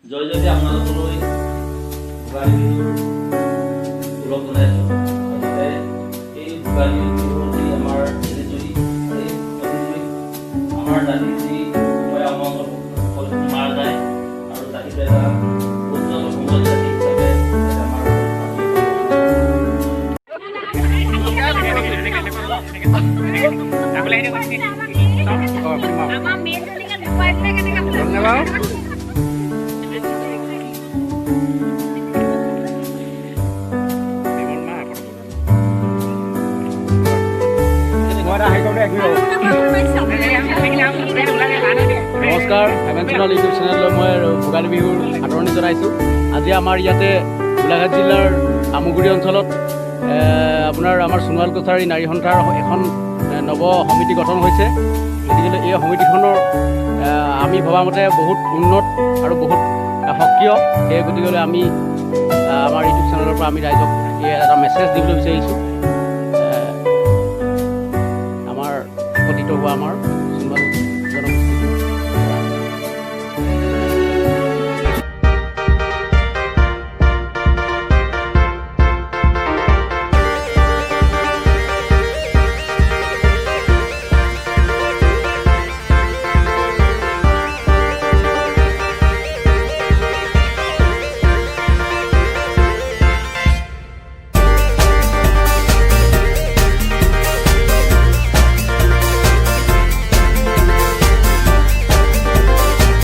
জয় জয়তে আপোনালোকলৈ ভোগালী বিহুৰ ওলগ জনাইছোঁ। গতিকে এই ভোগালী বিহুৰ যি আমাৰ প্ৰতিজুৰি এই প্ৰতিজুৰিত আমাৰ জাতি যি সময় আমাক মাৰ যায় আৰু জাতিটো এটা উজ্জ্বল সমল জাতি হিচাপে আমাৰ নমস্কাৰ, হেমেঞ্চল ইউটিউব চেনেললৈ মই ভোগালী বিহুৰ আদৰণি জনাইছোঁ। আজি আমাৰ ইয়াতে গোলাঘাট জিলাৰ আমুগুৰি অঞ্চলত আপোনাৰ আমাৰ সোণোৱাল কছাৰী নাৰী সন্থাৰ এখন নৱ সমিতি গঠন হৈছে। গতিকে এই সমিতিখনৰ আমি ভবামতে বহুত উন্নত আৰু বহুত সক্ৰিয়। সেই গতিকে আমি আমাৰ ইউটিউব চেনেলৰ পৰা আমি ৰাইজক এটা মেছেজ দিবলৈ বিচাৰিছোঁ।